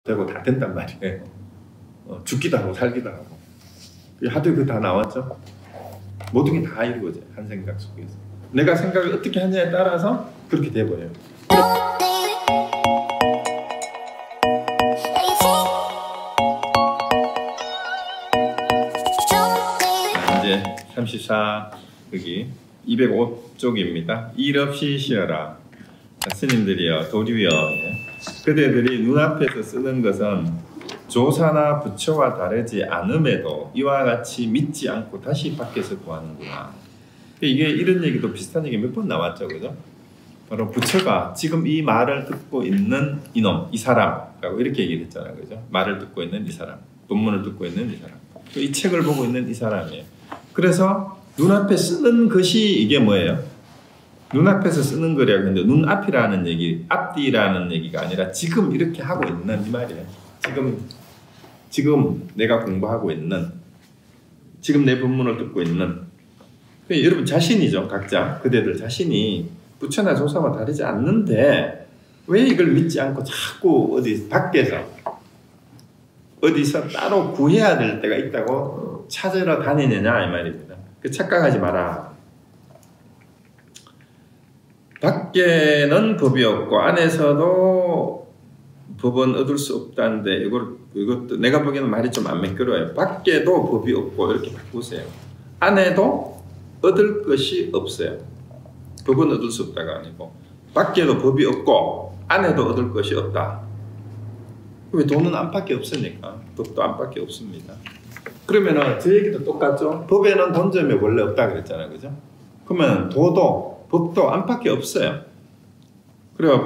되고 다 된단 말이에요. 죽기도 하고 살기도 하고. 하도 그 다 나왔죠. 모든 게 다 이루어져요. 한 생각 속에서. 내가 생각을 어떻게 하냐에 따라서 그렇게 돼버려요. 이제 34 여기 205쪽입니다. 일 없이 쉬어라. 스님들이여 도리여 그대들이 눈앞에서 쓰는 것은 조사나 부처와 다르지 않음에도 이와 같이 믿지 않고 다시 밖에서 구하는구나. 이게 이런 얘기도 비슷한 얘기 몇 번 나왔죠, 그죠? 바로 부처가 지금 이 말을 듣고 있는 이놈, 이 사람라고 이렇게 얘기를 했잖아요, 그죠? 말을 듣고 있는 이 사람, 본문을 듣고 있는 이 사람, 이 책을 보고 있는 이 사람이에요. 그래서 눈앞에 쓰는 것이 이게 뭐예요? 눈앞에서 쓰는 거라고 했는데 눈앞이라는 얘기, 앞뒤라는 얘기가 아니라 지금 이렇게 하고 있는 이 말이에요. 지금 내가 공부하고 있는, 지금 내 본문을 듣고 있는, 여러분 자신이죠. 각자 그대들 자신이 부처나 조사와 다르지 않는데 왜 이걸 믿지 않고 자꾸 어디 밖에서 어디서 따로 구해야 될 때가 있다고 찾으러 다니느냐 이 말입니다. 그 착각하지 마라. 밖에는 법이 없고 안에서도 법은 얻을 수 없다는데 이것도 내가 보기에는 말이 좀 안 매끄러워요. 밖에도 법이 없고 이렇게 바꾸세요. 안에도 얻을 것이 없어요. 법은 얻을 수 없다가 아니고 밖에도 법이 없고 안에도 얻을 것이 없다. 왜 돈은 안팎에 없으니까 법도 안팎에 없습니다. 그러면은 저 얘기도 똑같죠. 법에는 본점이 원래 없다 그랬잖아요, 그죠? 그러면 법도 안팎에 없어요. 그리고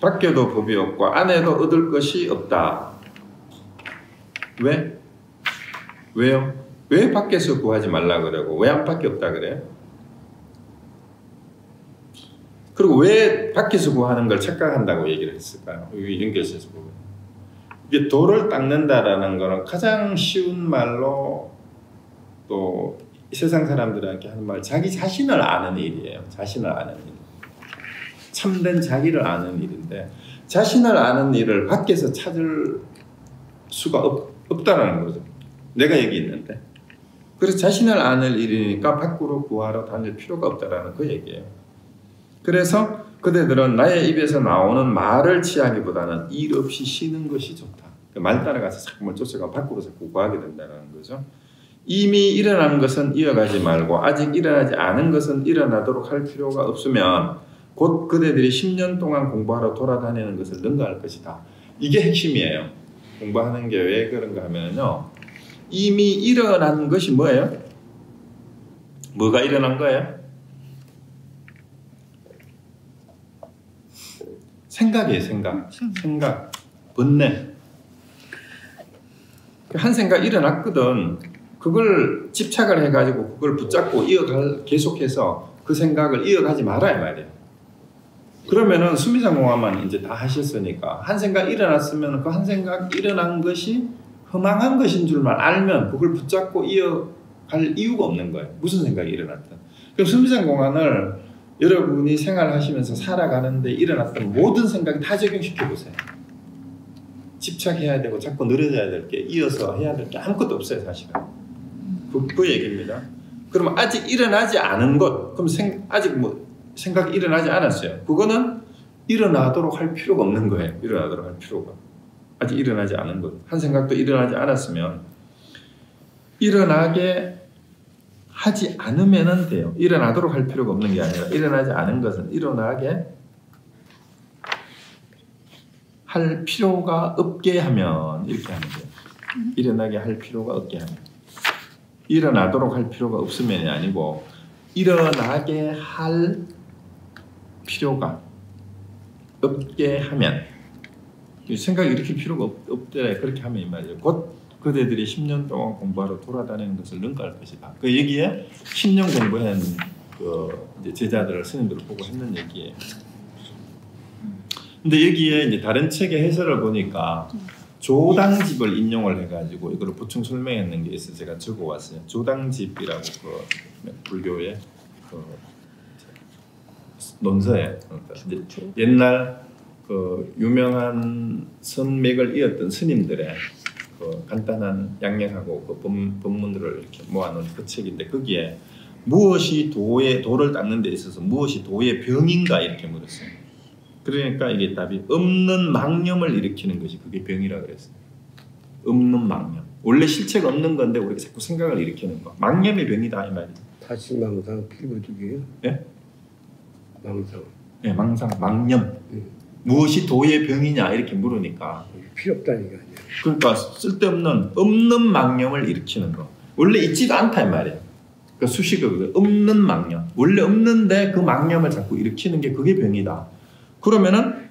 밖에도 법이 없고 안에도 얻을 것이 없다. 왜? 왜요? 왜 밖에서 구하지 말라 그러고 왜 안팎에 없다 그래요? 그리고 왜 밖에서 구하는 걸 착각한다고 얘기를 했을까요? 여기 연결해서 보면 이게 돌을 닦는다라는 거는 가장 쉬운 말로 또 세상 사람들한테 하는 말, 자기 자신을 아는 일이에요. 자신을 아는 일. 참된 자기를 아는 일인데 자신을 아는 일을 밖에서 찾을 수가 없다라는 거죠. 내가 여기 있는데. 그래서 자신을 아는 일이니까 밖으로 구하러 다닐 필요가 없다라는 그 얘기예요. 그래서 그대들은 나의 입에서 나오는 말을 취하기보다는 일 없이 쉬는 것이 좋다. 그 말 따라가서 자꾸만 쫓아가 밖으로 자꾸 구하게 된다는 거죠. 이미 일어난 것은 이어가지 말고 아직 일어나지 않은 것은 일어나도록 할 필요가 없으면 곧 그대들이 10년 동안 공부하러 돌아다니는 것을 능가할 것이다. 이게 핵심이에요. 공부하는 게 왜 그런가 하면요. 이미 일어난 것이 뭐예요? 뭐가 일어난 거예요? 생각이에요, 생각. 생각, 번뇌. 한 생각 일어났거든. 그걸 집착을 해가지고 그걸 붙잡고 계속해서 그 생각을 이어가지 말아야 말이에요. 그러면은 수미상공화만 이제 다 하셨으니까 한 생각 일어났으면 그 한 생각 일어난 것이 허망한 것인 줄만 알면 그걸 붙잡고 이어갈 이유가 없는 거예요. 무슨 생각이 일어났든. 그럼 수미상공화를 여러분이 생활하시면서 살아가는데 일어났던 모든 생각이 다 적용시켜 보세요. 집착해야 되고 자꾸 늘어져야 될 게 이어서 해야 될 게 아무것도 없어요, 사실은. 그 얘기입니다. 그러면 아직 일어나지 않은 것, 그럼 아직 생각이 일어나지 않았어요. 그거는 일어나도록 할 필요가 없는 거예요. 일어나도록 할 필요가. 아직 일어나지 않은 것. 한 생각도 일어나지 않았으면 일어나게 하지 않으면 돼요. 일어나도록 할 필요가 없는 게 아니라 일어나지 않은 것은 일어나게 할 필요가 없게 하면 이렇게 하면 돼요. 일어나게 할 필요가 없게 하면. 일어나도록 할 필요가 없으면이 아니고 일어나게 할 필요가 없게 하면 생각이 이렇게 필요가 없더라 그렇게 하면 이 말이에요. 곧 그대들이 10년 동안 공부하러 돌아다니는 것을 능가할 것이다. 그 얘기에 10년 공부한 이제 제자들을 스님들을 보고 했는 얘기예요. 근데 여기에 이제 다른 책의 해설을 보니까 조당집을 인용을 해가지고 이걸 보충 설명했는 게 있어서 제가 적어왔어요. 조당집이라고 불교의 논서에 옛날 그 유명한 선맥을 이었던 스님들의 그 간단한 양력하고 그 법문들을 이렇게 모아놓은 그 책인데 거기에 무엇이 도를 닦는 데 있어서 무엇이 도의 병인가 이렇게 물었어요. 그러니까 이게 답이 없는 망념을 일으키는 것이 그게 병이라 그랬어요. 없는 망념. 원래 실체가 없는 건데 우리가 자꾸 생각을 일으키는 거. 망념이 병이다 이 말이에요. 다시망상 필부득이에요? 예? 망상. 예, 망념. 무엇이 도의 병이냐 이렇게 물으니까 필요 없다니까. 그러니까 쓸데없는 없는 망념을 일으키는 거. 원래 있지도 않다 이 말이에요. 그 수식어 없는 망념. 원래 없는데 그 망념을 자꾸 일으키는 게 그게 병이다. 그러면은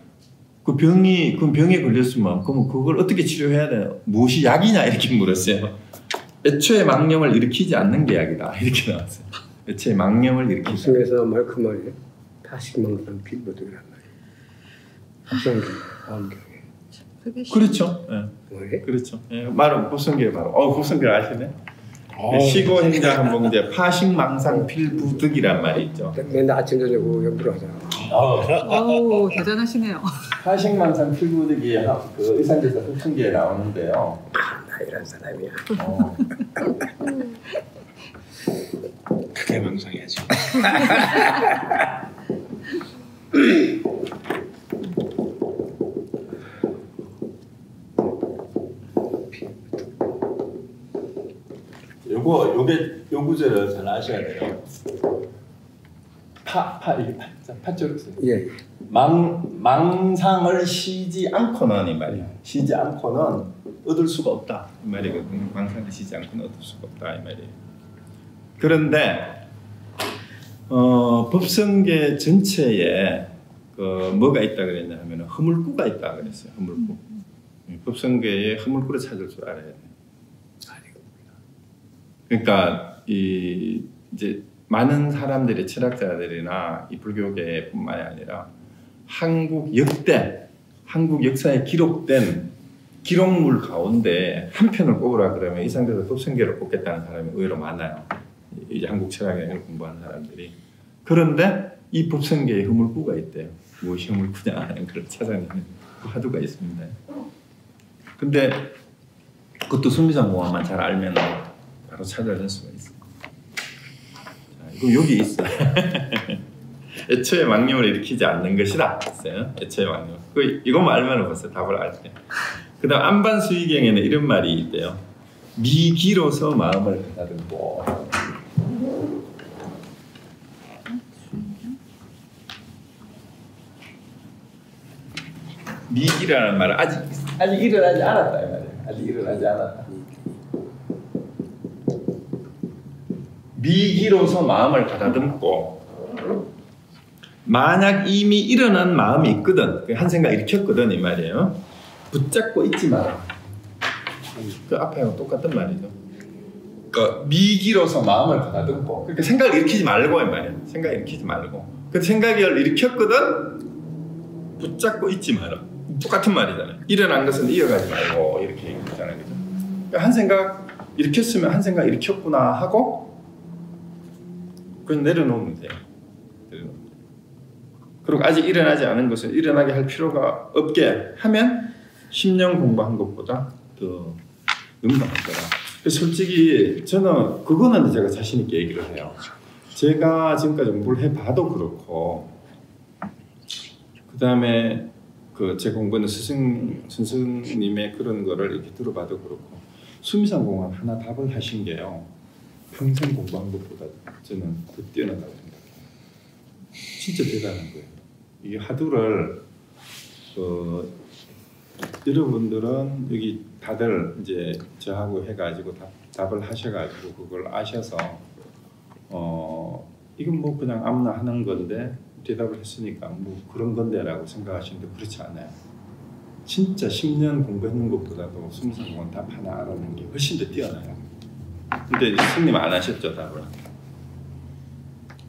그 병에 걸렸으면 그럼 그걸 어떻게 치료해야 되나? 무엇이 약이냐 이렇게 물었어요. 애초에 망념을 일으키지 않는 게 약이다 이렇게 나왔어요. 애초에 망념을 일으키지. 무슨에서 말 그 말이에요? 다시망상 필부득이란 말이에요. 합성경, 화엄경에. 그렇죠. 예. 그렇죠. 예. 말은 곱성계 바로. 곱성계 아시네. 시고 행자 한봉제 파식망상 필부득이란 말이 있죠. 맨날 아침 저녁 연구를 하잖아. 오 대단하시네요. 파식망상 필부득이 그 의산제사 곱성계에 나오는데요. 나 이런 사람이야. 크게 망상해야죠. 요 구절을 잘 아셔야 돼요. 이게 파쪽으로 써요. 예. 망상을 쉬지 않고는 이 말이야. 쉬지 않고는 얻을 수가 없다 이 말이거든요. 망상을 쉬지 않고는 얻을 수가 없다 이 말이에요. 그런데 법성계 전체에 그 뭐가 있다 그랬냐 하면 허물구가 있다 그랬어요. 허물구. 법성계에 허물구를 찾을 줄 알아야 돼. 그러니까 이제 많은 사람들이 철학자들이나 이 불교계뿐만이 아니라 한국 역사에 기록된 기록물 가운데 한 편을 꼽으라 그러면 이 상태에서 법성계를 꼽겠다는 사람이 의외로 많아요. 이제 한국 철학을 공부하는 사람들이. 그런데 이 법성계에 허물구가 있대요. 무엇이 허물구냐 하는 걸 찾아내는 그 화두가 있습니다. 근데 그것도 수미상공학만 잘 알면 바로 찾아낼 수가 있어요. 자, 이거 여기 있어요. 애초에 망념을 일으키지 않는 것이다. 있어요. 애초에 망념. 이것만 알면 벌써 답을 알게. 그 다음 안반수의경에는 이런 말이 있대요. 미기로서 마음을 가다듬고. 미기라는 말은 아직 일어나지 않았다 이 말이에요. 아직 일어나지 않았다. 미기로서 마음을 가다듬고 만약 이미 일어난 마음이 있거든 한 생각 일으켰거든 이 말이에요. 붙잡고 있지 마라. 그 앞에하고 똑같은 말이죠. 그러니까 미기로서 마음을 가다듬고 그러니까 생각을 일으키지 말고 이 말이에요. 생각을 일으키지 말고 그 생각을 일으켰거든 붙잡고 있지 마라. 똑같은 말이잖아요. 일어난 것은 이어가지 말고 이렇게 얘기하잖아요. 그죠? 그러니까 한 생각 일으켰으면 한 생각 일으켰구나 하고 그건 내려놓으면 돼요. 그리고 아직 일어나지 않은 것을 일어나게 할 필요가 없게 하면 10년 공부한 것보다 더 능가할 거라. 솔직히 저는 그거는 제가 자신 있게 얘기를 해요. 제가 지금까지 공부를 해봐도 그렇고 그 다음에 제 공부하는 스승님의 그런 거를 이렇게 들어봐도 그렇고 수미상공학 하나 답을 하신 게요. 평생 공부한 것보다 저는 더 뛰어나다고 생각해요. 진짜 대단한 거예요. 이게 화두를 여러분들은 여기 다들 이제 저하고 해가지고 답을 하셔가지고 그걸 아셔서 이건 뭐 그냥 아무나 하는 건데 대답을 했으니까 뭐 그런 건데라고 생각하시는데 그렇지 않아요. 진짜 10년 공부했는 것보다도 수미상공학 답 하나 알아내는 게 훨씬 더 뛰어나요. 근데 선생님 안 하셨죠 답을?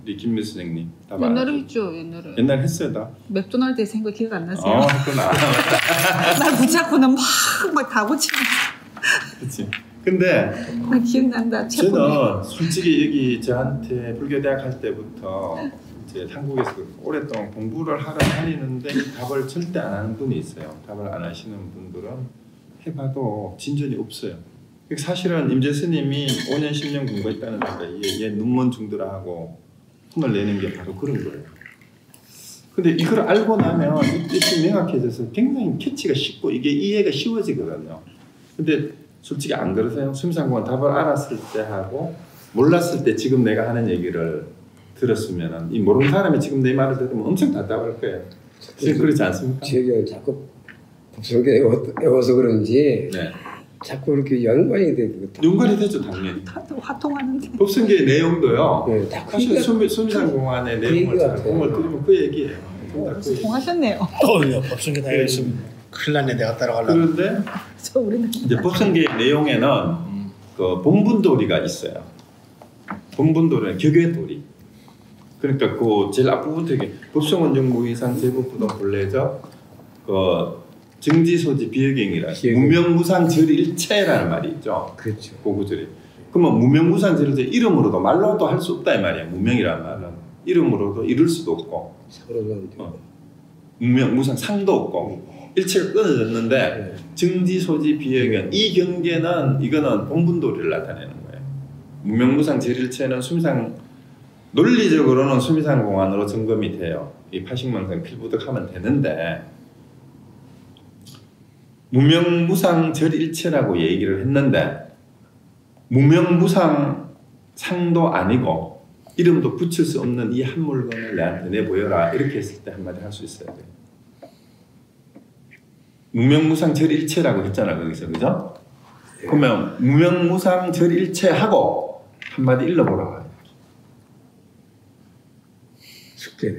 우리 김미 선생님 답 안 옛날에 하셨죠? 했죠. 옛날에. 옛날에 했어요 답? 맥도날드에서 한 거 기억 안 나세요? 했구나. 날 붙잡고는 막 다 붙이고. 그렇지. 근데 나 기억난다. 저는 솔직히 여기 저한테 불교대학 할 때부터 이제 한국에서 오랫동안 공부를 하러 다니는데 이 답을 절대 안 하는 분이 있어요. 답을 안 하시는 분들은 해봐도 진전이 없어요. 사실은 임재 스님이 5년 10년 공부했다는 생각에 얘 눈먼 중들하고 혼을 내는 게 바로 그런 거예요. 근데 이걸 알고 나면 이 뜻이 명확해져서 굉장히 캐치가 쉽고 이게 이해가 쉬워지거든요. 근데 솔직히 안 그러세요? 수미상공은 답을 알았을 때 하고 몰랐을 때 지금 내가 하는 얘기를 들었으면 이 모르는 사람이 지금 내 말을 들으면 엄청 답답할 거예요. 그렇지 않습니까? 제가 자꾸 법성계 외워서 그런지 네. 자꾸 이렇게 연관이 되고 연관이 되죠, 당연히. 다들 화통하는데. 법성계의 내용도요. 네, 사실 수미상공안의 내용을 잘 공을 들으면 그 얘기예요. 통하셨네요. 법성계 다 열심히 큰일 났네 내가 따라가려고. 그런데 저 우리는 이제 법성계 내용에는 그 본분도리가 있어요. 본분도리는 격외도리. 그러니까 그 제일 앞부분부터 이게 법성원정 무이상 제법부동 본래적 그 정지소지 비여경이라 무명무상 절일체라는 말이 있죠. 그렇죠. 그 구절이. 그러면 무명무상 절일체 이름으로도 말로도 할 수 없다 이 말이에요. 무명이라는 말은 이름으로도 이룰 수도 없고 무명 무상 상도 없고 일체가 끊어졌는데 정지소지 비여경 이 경계는 이거는 본분도리를 나타내는 거예요. 무명무상 절일체는 수미상 논리적으로는 수미상공안으로 점검이 돼요. 이 파식망상 필부득하면 되는데 무명무상 절일체라고 얘기를 했는데 무명무상 상도 아니고 이름도 붙일 수 없는 이 한 물건을 내한테 내보여라 이렇게 했을 때 한마디 할 수 있어야 돼요. 무명무상 절일체라고 했잖아 거기서 그죠? 그러면 무명무상 절일체하고 한마디 일러보라. 숙제네.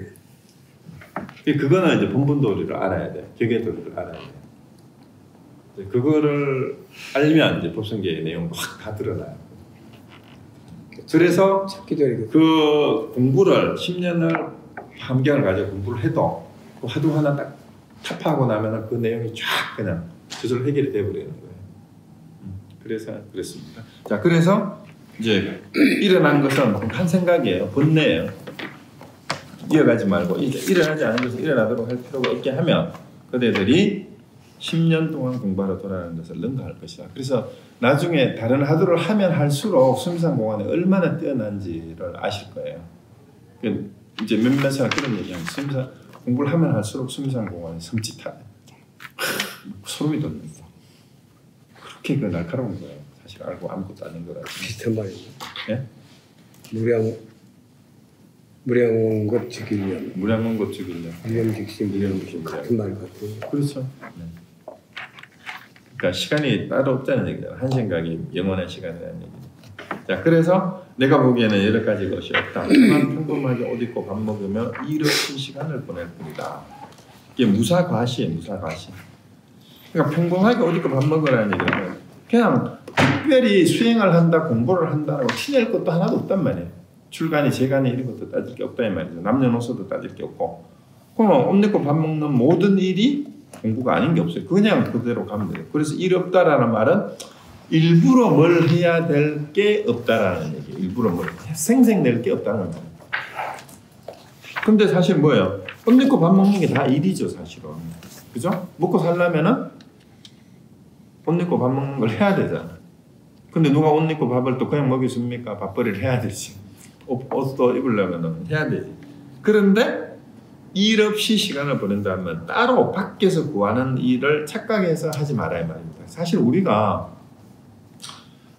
그거는 이제 본분도리를 알아야 돼. 격외도리를 알아야 돼. 그거를 알면 이제 법성계의 내용도 확 다 드러나요. 그래서 그 공부를 10년을 함경을 가지고 공부를 해도 그 화두 하나 딱 타파하고 나면 그 내용이 쫙 그냥 저절로 해결이 돼버리는 거예요. 그래서 그랬습니다. 자, 그래서 이제 일어난 것은 한 생각이에요. 본내예요. 이어가지 말고 이제 일어나지 않은 것을 일어나도록 할 필요가 있게 하면 그대들이 10년 동안 공부하러 돌아가는 것을 능가할 것이다. 그래서 나중에 다른 화두를 하면 할수록 수미상공안이 얼마나 뛰어난지를 아실 거예요. 이제 몇몇 사람 그런 얘기하면 수미상 공부를 하면 할수록 수미상공안이 섬찟하네. 소름이 돋는다. 그렇게 날카로운 거예요. 사실 알고 아무것도 아닌 거라서. 비슷한 말이죠. 예? 무량것 즉일념. 무량원것 즉일념. 무량즉시 무량즉시 같은 말 같은. 그렇죠. 네. 그러니까 시간이 따로 없다는 얘기잖아. 한 생각이 영원한 시간이라는 얘기니까. 자, 그래서 내가 보기에는 여러 가지 것이 없다. 평범하게 옷 입고 밥 먹으며 일 없이 시간을 보낼 뿐이다. 이게 무사과시예요. 무사과시. 그러니까 평범하게 옷 입고 밥 먹으라는 얘기는 그냥 특별히 수행을 한다, 공부를 한다고 티낼 것도 하나도 없단 말이에요. 출간이 재간이 이런 것도 따질 게 없다 이 말이죠. 남녀노소도 따질 게 없고. 그러면 옷 입고 밥 먹는 모든 일이 공부가 아닌 게 없어요. 그냥 그대로 가면 돼요. 그래서 일 없다라는 말은 일부러 뭘 해야 될 게 없다라는 얘기예요. 일부러 뭘 생색낼 게 없다는 거예요. 근데 사실 뭐예요? 옷 입고 밥 먹는 게 다 일이죠, 사실은. 그죠? 먹고 살려면은 옷 입고 밥 먹는 걸 해야 되잖아. 근데 누가 옷 입고 밥을 또 그냥 먹여줍니까? 밥벌이를 해야 되지. 옷도 입으려면 해야 되지. 그런데 일 없이 시간을 보낸다면 따로 밖에서 구하는 일을 착각해서 하지 말아야 말입니다. 사실 우리가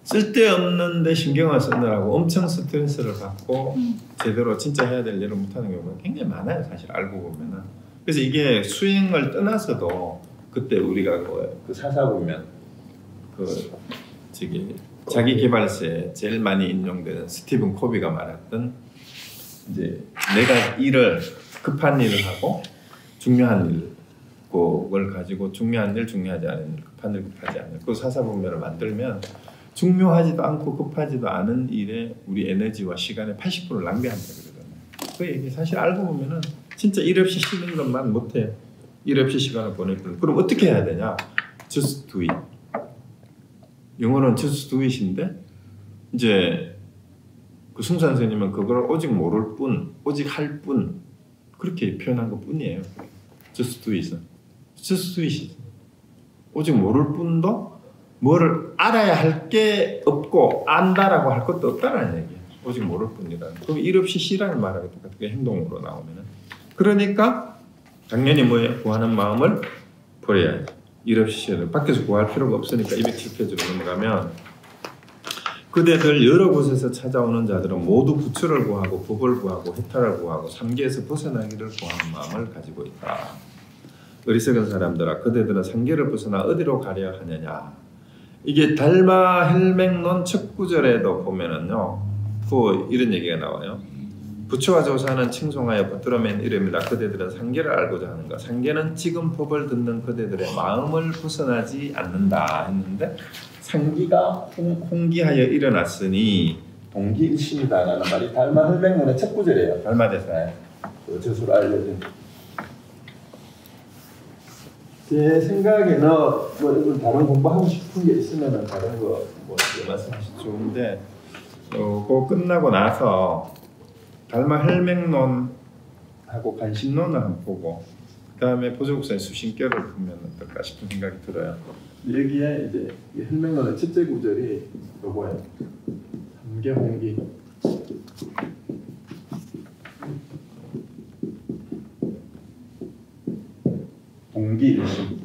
쓸데없는데 신경을 쓰느라고 엄청 스트레스를 받고 제대로 진짜 해야 될 일을 못하는 경우가 굉장히 많아요. 사실 알고 보면은. 그래서 이게 수행을 떠나서도 그때 우리가 그 사사 보면 그 자기 개발서에 제일 많이 인용되는 스티븐 코비가 말했던 이제 내가 일을 급한 일을 하고 중요한 일을 가지고 중요한 일, 중요하지 않은 일, 급한 일, 급하지 않은 일 그 사사분별을 만들면 중요하지도 않고 급하지도 않은 일에 우리 에너지와 시간의 80%를 낭비한다 그러잖아요. 그 얘기 사실 알고 보면은 진짜 일 없이 쉬는 것만 못해요. 일 없이 시간을 보낼 뿐. 그럼 어떻게 해야 되냐? Just do it. 영어로는 just do it인데 이제 그 승 선생님은 그걸 오직 모를 뿐, 오직 할 뿐 그렇게 표현한 것 뿐이에요. Just do it. Just do it. 오직 모를 뿐도 뭐를 알아야 할 게 없고 안다라고 할 것도 없다라는 얘기예요. 오직 모를 뿐이라는. 그럼 일 없이 시라는 말하고 똑같게 행동으로 나오면은. 그러니까 당연히 뭐예요? 구하는 마음을 버려야지. 일 없이 시를 밖에서 구할 필요가 없으니까 207페이지로 넘어가면 그대들 여러 곳에서 찾아오는 자들은 모두 부처를 구하고 법을 구하고 해탈을 구하고 삼계에서 벗어나기를 구하는 마음을 가지고 있다. 어리석은 사람들아 그대들은 삼계를 벗어나 어디로 가려 하느냐. 이게 달마 헬맹론 첫 구절에도 보면은요 그 이런 얘기가 나와요. 부처와 조사는 칭송하여 붙들어맨 이름이다. 그대들은 상계를 알고자 하는가. 상계는 지금 법을 듣는 그대들의 마음을 벗어나지 않는다 했는데 상기가 홍기하여 일어났으니 동기일심이다라는 말이 달마 헬맹론의 첫 구절이에요. 달마대사에 저수를 알려준. 제 생각에는 뭐 다른 공부하고 싶은 게 있으면은 다른 거 뭐 말씀하셔도 좋은데 그거 끝나고 나서 달마 헬맹론하고 간신론을 한번 보고 그 다음에 보조국사의 수신결을 보면 어떨까 싶은 생각이 들어요. 여기에 이제 헬맹론의 첫째 구절이 요거예요. 삼계홍기. 동기일심.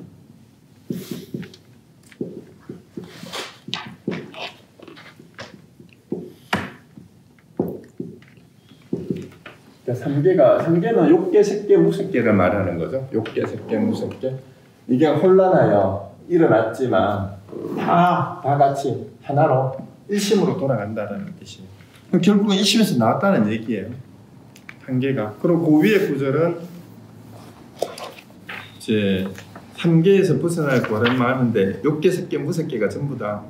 삼계는 욕계, 색계, 무색계를 말하는 거죠. 욕계, 색계, 무색계. 이게 혼란하여 일어났지만 다 같이 하나로 일심으로 돌아간다는 뜻이에요. 결국은 일심에서 나왔다는 얘기예요. 한계가. 그리고 그 위에 구절은 이제 삼계에서 벗어날 거란 말인데 욕계, 색계, 무색계가 전부 다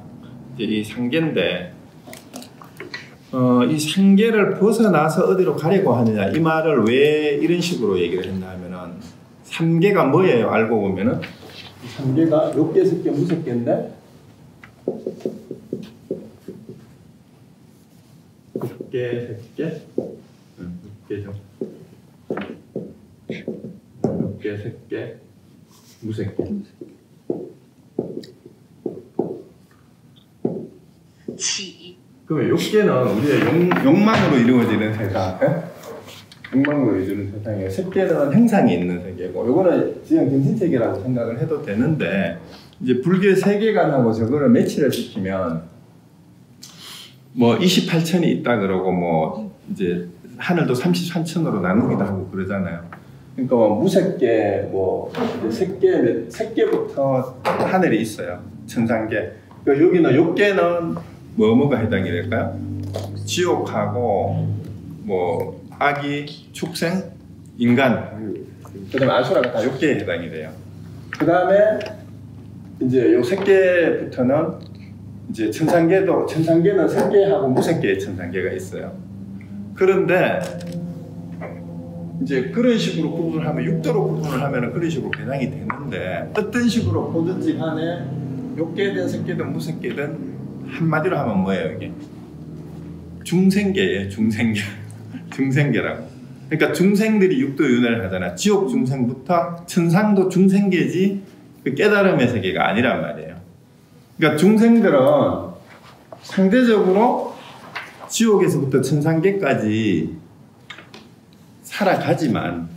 이제 이 상계인데 이 상계를 벗어나서 어디로 가려고 하느냐 이 말을 왜 이런 식으로 얘기를 했나 하면은 삼계가 뭐예요? 알고 보면은 삼계가 욕계, 색계, 무색계인데 욕계, 색계, 욕계죠. 욕계, 색계, 무색계. 그럼 욕계는 우리의 욕망으로 이루어지는 세상, 욕망으로 이루어지는 세상이에요. 색계는 행상이 있는 세계고, 요거는 그냥 정신세계라고 생각을 해도 되는데, 이제 불교의 세계관하고 저거를 매치를 시키면, 뭐 28천이 있다 그러고, 뭐 이제 하늘도 33천으로 나누기도 하고 그러잖아요. 그러니까 뭐 무색계, 뭐 색계부터 하늘이 있어요. 천상계. 그러니까 여기는 욕계는 뭐가 해당이 될까요? 지옥하고 뭐 아기, 축생, 인간, 그다음에 아수라가 다 욕계에 해당이 돼요. 그다음에 이제 요 색계부터는 이제 천상계는 색계하고 무색계의 천상계가 있어요. 그런데 이제 그런 식으로 구분을 하면 육도로 구분을 하면은 그런 식으로 배당이 되는데 어떤 식으로 보든지 간에 욕계든 색계든 무색계든 한마디로 하면 뭐예요 이게? 중생계예요. 중생계라고. 그러니까 중생들이 육도윤회를 하잖아. 지옥 중생부터 천상도 중생계지 그 깨달음의 세계가 아니란 말이에요. 그러니까 중생들은 상대적으로 지옥에서부터 천상계까지 살아가지만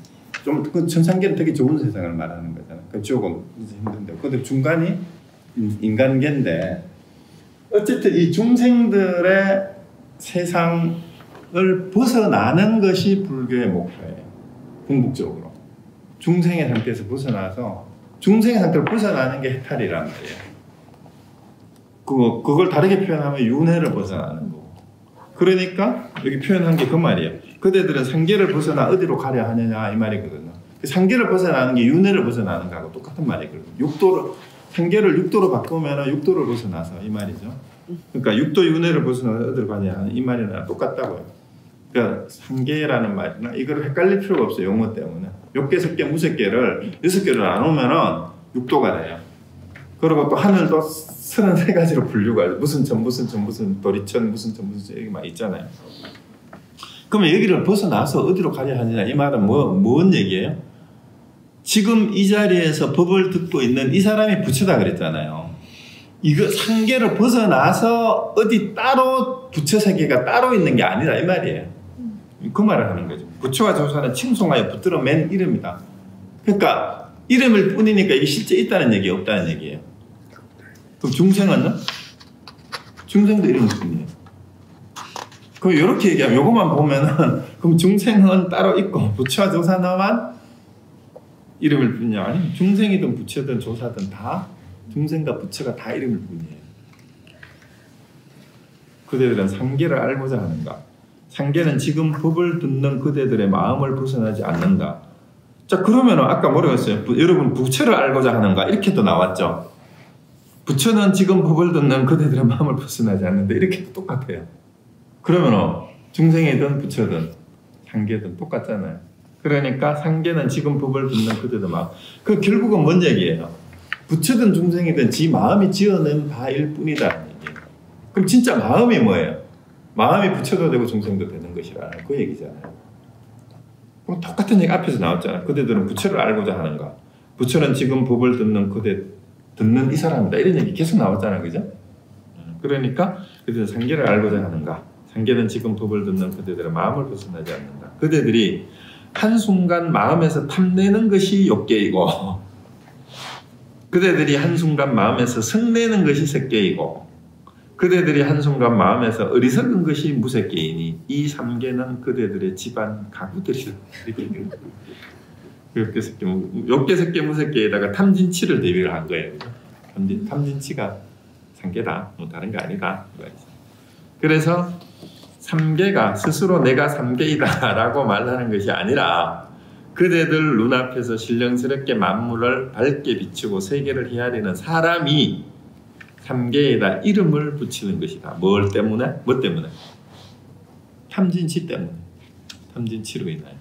좀 그 천상계는 되게 좋은 세상을 말하는 거잖아. 그 지옥은 힘든데. 근데 중간이 인간계인데 어쨌든 이 중생들의 세상을 벗어나는 것이 불교의 목표예요. 궁극적으로. 중생의 상태에서 벗어나서 중생의 상태를 벗어나는 게 해탈이란 말이에요. 그걸 다르게 표현하면 윤회를 벗어나는 거고. 그러니까 여기 표현한 게 그 말이에요. 그대들은 상계를 벗어나 어디로 가려 하느냐 이 말이거든요. 상계를 벗어나는 게 윤회를 벗어나는 거하고 똑같은 말이거든요. 상계를 육도로 바꾸면 육도를 벗어나서 이 말이죠. 그러니까 육도 윤회를 벗어나서 어디로 가냐 이 말이랑 똑같다고요. 그러니까 상계라는 말이나 이걸 헷갈릴 필요가 없어요. 용어 때문에. 욕계, 색계, 무색계를 6개를 나누면은 육도가 돼요. 그리고 또 하늘도 33가지로 분류가 무슨 천 무슨 천 무슨 도리천 무슨 천 무슨 천 이게 막 있잖아요. 그러면 여기를 벗어나서 어디로 가야 하느냐 이 말은 뭔 얘기예요? 지금 이 자리에서 법을 듣고 있는 이 사람이 부처다 그랬잖아요. 이거 상계를 벗어나서 어디 따로 부처 세계가 따로 있는 게 아니라 이 말이에요. 그 말을 하는 거죠. 부처와 조사는 칭송하여 붙들어 맨 이름이다. 그러니까 이름일 뿐이니까 이게 실제 있다는 얘기 없다는 얘기예요. 그럼 중생은요? 중생도 이름일 뿐이에요. 그럼 이렇게 얘기하면 요것만 보면은 그럼 중생은 따로 있고 부처와 조사만 이름일 뿐이야. 아니 중생이든 부처든 조사든 다 중생과 부처가 다 이름일 뿐이에요. 그대들은 상계를 알고자 하는가? 상계는 지금 법을 듣는 그대들의 마음을 벗어나지 않는가? 자 그러면 아까 뭐라고 했어요? 여러분 부처를 알고자 하는가? 이렇게도 나왔죠. 부처는 지금 법을 듣는 그대들의 마음을 벗어나지 않는데 이렇게 똑같아요. 그러면 중생이든 부처든 상계든 똑같잖아요. 그러니까 상계는 지금 법을 듣는 그대들 마음. 그 결국은 뭔 얘기예요? 부처든 중생이든 지 마음이 지어낸 바일 뿐이다. 그럼 진짜 마음이 뭐예요? 마음이 부처도 되고 중생도 되는 것이라 그 얘기잖아요. 그럼 똑같은 얘기 앞에서 나왔잖아요. 그대들은 부처를 알고자 하는가? 부처는 지금 법을 듣는 이 사람이다. 이런 얘기 계속 나왔잖아요. 그죠? 그러니까 그들은 상계를 알고자 하는가? 상계는 지금 법을 듣는 그대들의 마음을 벗어나지 않는다. 그대들이 한순간 마음에서 탐내는 것이 욕계이고 그대들이 한순간 마음에서 성내는 것이 색계이고 그대들이 한순간 마음에서 어리석은 것이 무색계이니 이 삼계는 그대들의 집안 가구들이다. 욕계, 색계, 무색계에다가 탐진치를 대비를 한 거예요. 탐진치가 삼계다. 뭐 다른 거 아니다. 그래서 삼계가 스스로 내가 삼계이다 라고 말하는 것이 아니라 그대들 눈앞에서 신령스럽게 만물을 밝게 비추고 세계를 헤아리는 사람이 삼계에다 이름을 붙이는 것이다. 뭘 때문에? 뭐 때문에? 탐진치 때문에. 탐진치로 인하여.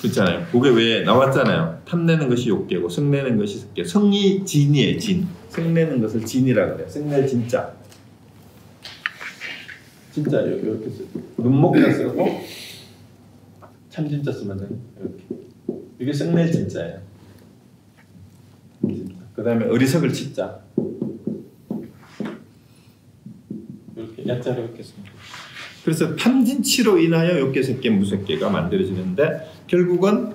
그렇잖아요. 그게 왜 나왔잖아요. 탐내는 것이 욕계고 성내는 것이 색계. 성이 진이에요. 진. 성내는 것을 진이라고 그래요. 성낼 진짜. 진짜 이렇게 쓰고 눈목자 쓰고 참진자 쓰면 돼요. 이렇게. 이게 성낼 진짜예요. 그 다음에 어리석을 치자. 이렇게 야자로 이렇게 씁니다. 그래서 탐진치로 인하여 욕계, 색계, 무색계가 만들어지는데 결국은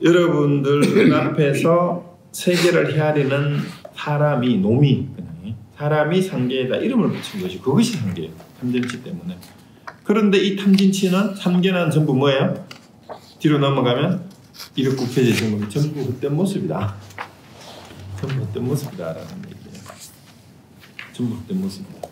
여러분들 눈앞에서 세계를 헤아리는 사람이 놈이 그냥 사람이 상계에다 이름을 붙인 것이 그것이 상계예요. 탐진치 때문에. 그런데 이 탐진치는 삼계는 전부 뭐예요? 뒤로 넘어가면 이렇게 굽혀지는 건 전부 헛된 모습이다. 전부 헛된 모습이다라는 얘기예요. 전부 헛된 모습이다.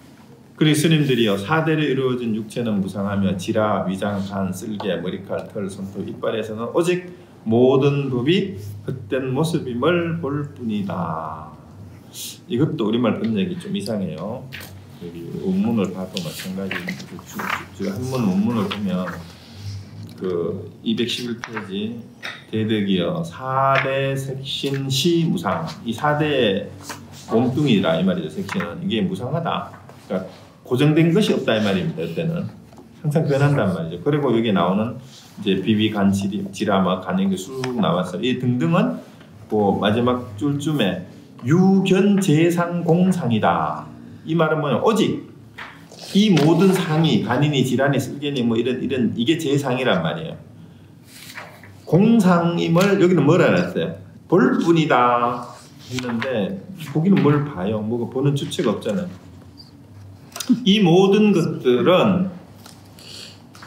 그리고 스님들이요 사대로 이루어진 육체는 무상하며 지라, 위장, 간, 쓸개, 머리칼, 털, 손톱, 이빨에서는 오직 모든 법이 헛된 모습임을 볼 뿐이다. 이것도 우리말 번역이 좀 이상해요. 여기 원문을 봐도 마찬가지. 한문 원문을 보면 그 211페이지 대덕이요 4대 색신 시 무상 이 4대 몸뚱이라 이 말이죠. 색신은 이게 무상하다. 그러니까 고정된 것이 없다 이 말입니다. 이때는 항상 변한단 말이죠. 그리고 여기 나오는 이제 비비 간 지라마 간행이 쑥 나왔어요. 이 등등은 그 마지막 줄쯤에 유견 재상 공상이다. 이 말은 뭐냐? 오직 이 모든 상이 간이니 지라니 쓸개니 뭐 이런 이게 재상이란 말이에요. 공상임을 여기는 뭐라 했어요? 볼 뿐이다 했는데 거기는 뭘 봐요? 뭐가 보는 주체가 없잖아요. 이 모든 것들은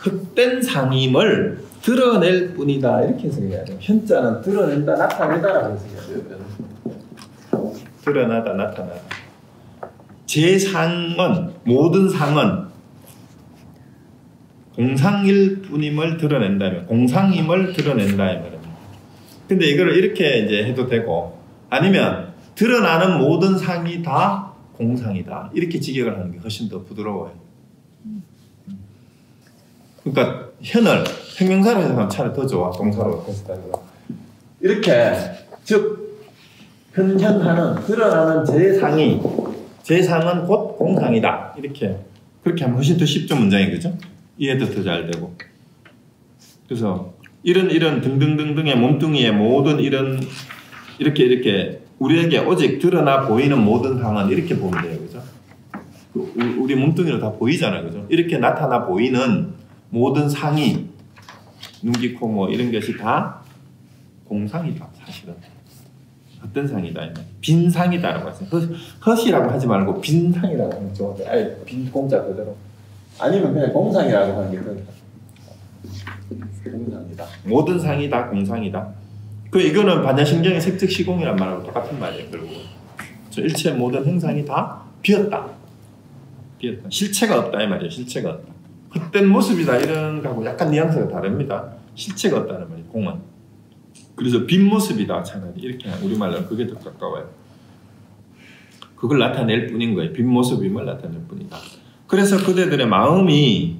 헛된 상임을 드러낼 뿐이다 이렇게 해석해야 돼요. 현자는 드러낸다, 나타내다라고 해석해야 돼요. 드러나다, 나타나다. 제상은 모든 상은 공상일 뿐임을 드러낸다면 공상임을 드러낸다 이 말입니다. 근데 이거를 이렇게 이제 해도 되고 아니면 드러나는 모든 상이 다 공상이다 이렇게 직역을 하는 게 훨씬 더 부드러워요. 그러니까 현을 생명사로 해석하면 차라리 더 좋아. 동사로 해석하면 이렇게 즉 현현하는 드러나는 제상은 곧 공상이다. 이렇게 그렇게 하면 훨씬 더 쉽죠 문장이 그죠? 이해도 더 잘 되고. 그래서 이런 등등등등의 몸뚱이의 모든 이렇게 우리에게 오직 드러나 보이는 모든 상은 이렇게 보면 돼요, 그죠? 우리 몸뚱이로 다 보이잖아요, 그죠? 이렇게 나타나 보이는 모든 상이 눈기, 코, 뭐 이런 것이 다 공상이다, 사실은. 어떤 상이다, 빈 상이다라고 하세요. 헛이라고 하지 말고 빈 상이라고 하면 좋은데, 아예 빈 공짜 그대로. 아니면 그냥 공상이라고 하는 게 그렇다. 공상이다. 모든 상이 다 공상이다. 이거는 반야신경의 색즉 시공이란 말하고 똑같은 말이에요, 결국은. 일체 모든 행상이 다 비었다. 실체가 없다 이 말이에요. 실체가 없다. 헛된 모습이다 이런 거하고 약간 뉘앙스가 다릅니다. 실체가 없다는 말이에요. 공은. 그래서 빈 모습이다 차라리 이렇게 우리말로 그게 더 가까워요. 그걸 나타낼 뿐인 거예요. 빈 모습임을 나타낼 뿐이다. 그래서 그대들의 마음이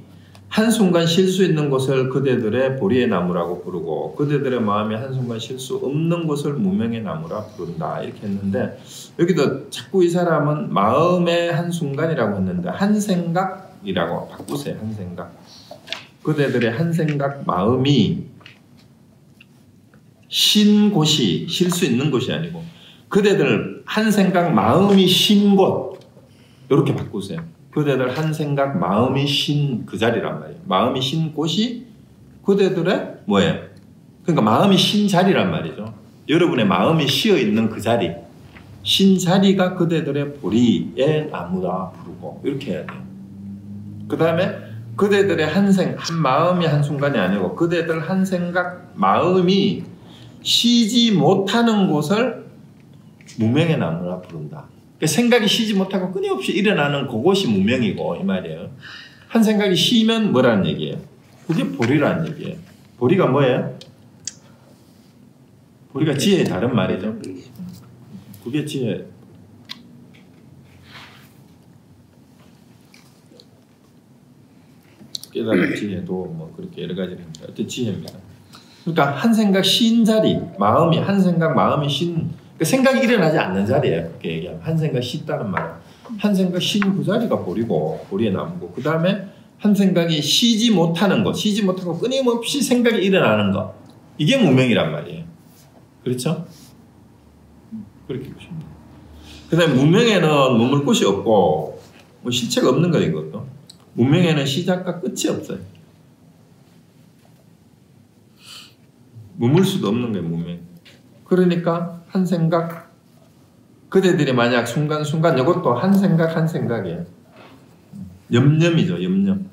한순간 쉴 수 있는 곳을 그대들의 보리의 나무라고 부르고 그대들의 마음이 한순간 쉴 수 없는 곳을 무명의 나무라 부른다 이렇게 했는데 여기도 자꾸 이 사람은 마음의 한순간이라고 했는데 한생각이라고 바꾸세요. 한생각. 그대들의 한생각 마음이 쉰 곳이 쉴 수 있는 곳이 아니고 그대들 한생각 마음이 쉰 곳 이렇게 바꾸세요. 그대들 한생각 마음이 쉰 그 자리란 말이에요. 마음이 쉰 곳이 그대들의 뭐예요? 그러니까 마음이 쉰 자리란 말이죠. 여러분의 마음이 쉬어 있는 그 자리, 쉰 자리가 그대들의 보리의 나무라 부르고 이렇게 해야 돼요. 그 다음에 그대들의 한 마음이 한순간이 아니고 그대들 한생각 마음이 쉬지 못하는 곳을 무명의 나무라 부른다. 그러니까 생각이 쉬지 못하고 끊임없이 일어나는 그곳이 무명이고 이 말이에요. 한 생각이 쉬면 뭐라는 얘기예요? 그게 보리라는 얘기예요. 보리가 뭐예요? 보리가 지혜의 다른 말이죠. 그게 지혜. 깨달은 지혜도 뭐 그렇게 여러 가지를 합니다. 어떤 지혜입니다. 그러니까 한 생각 쉰 자리, 마음이 한 생각 마음이 쉰 생각이 일어나지 않는 자리예요. 그렇게 얘기하면 한 생각 쉰다는 말은 한 생각 쉰 그 자리가 보리고 보리의 나무고 그 다음에 한 생각이 쉬지 못하는 것, 쉬지 못하고 끊임없이 생각이 일어나는 것 이게 무명이란 말이에요. 그렇죠? 그렇게 보시면 돼요. 그 다음에 무명에는 머물 곳이 없고 뭐 실체가 없는 거예요. 이것도 무명에는 시작과 끝이 없어요. 머물 수도 없는 거예요. 무명. 그러니까 한 생각 그대들이 만약 순간순간 이것도 한 생각이에요. 염념이죠. 염념.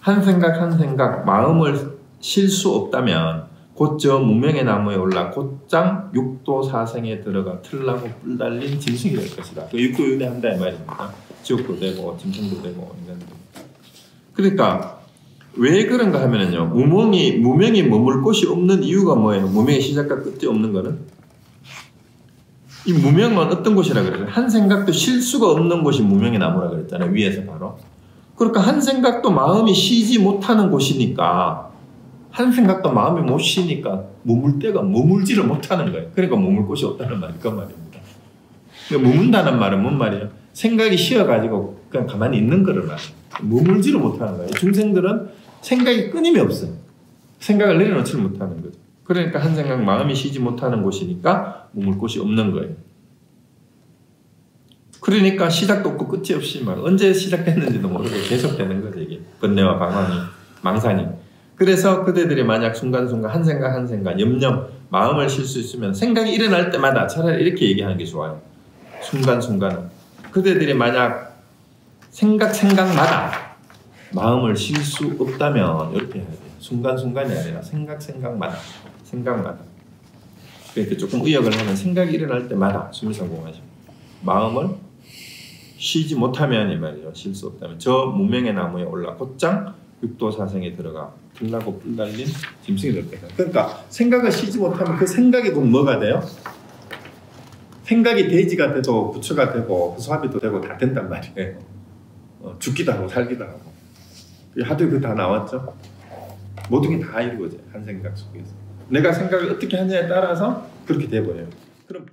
한 생각 마음을 쉴 수 없다면 곧저 무명의 나무에 올라 곧장 육도 사생에 들어가 틀나고 뿔 달린 짐승이 될 것이다. 그 육도윤회한다 이 말입니다. 지옥도 되고 짐승도 되고 이런. 그러니까 왜 그런가 하면은요. 무명이 머물 곳이 없는 이유가 뭐예요? 무명의 시작과 끝이 없는 거는 이 무명은 어떤 곳이라 그래요? 한 생각도 쉴 수가 없는 곳이 무명의 나무라 그랬잖아요. 위에서 바로. 그러니까 한 생각도 마음이 쉬지 못하는 곳이니까 한 생각도 마음이 못 쉬니까 머물지를 못하는 거예요. 그러니까 머물 곳이 없다는 말이 그 말입니다. 그러니까 머문다는 말은 뭔 말이에요? 생각이 쉬어가지고 그냥 가만히 있는 거를 말해요. 머물지를 못하는 거예요. 중생들은 생각이 끊임이 없어요. 생각을 내려놓지 못하는 거죠. 그러니까 한 생각 마음이 쉬지 못하는 곳이니까 머물 곳이 없는 거예요. 그러니까 시작도 없고 끝이 없이 막 언제 시작됐는지도 모르고 계속되는 거죠. 이게 번뇌와 방황이 망상이. 그래서 그대들이 만약 순간순간 한 생각 염념 마음을 쉴 수 있으면 생각이 일어날 때마다 차라리 이렇게 얘기하는 게 좋아요. 순간순간은 그대들이 만약 생각마다 마음을 쉴 수 없다면 이렇게 해야 돼요. 순간순간이 아니라 생각마다 그러니까 조금 의역을 하면 생각이 일어날 때마다 수미상공하시고 마음을 쉬지 못하면 이 말이죠. 쉴 수 없다면 저 무명의 나무에 올라 곧장 육도사생에 들어가 불나고 뿔 달린 짐승이 될 거다. 그러니까 생각을 쉬지 못하면 그 생각이 곧 뭐가 돼요? 생각이 돼지가 돼도 부처가 되고 소화비도 되고 다 된단 말이에요. 죽기도 하고 살기도 하고 하도 그 다 나왔죠. 모든 게 다 이루어져요. 한 생각 속에서. 내가 생각을 어떻게 하냐에 따라서 그렇게 돼버려요. 그럼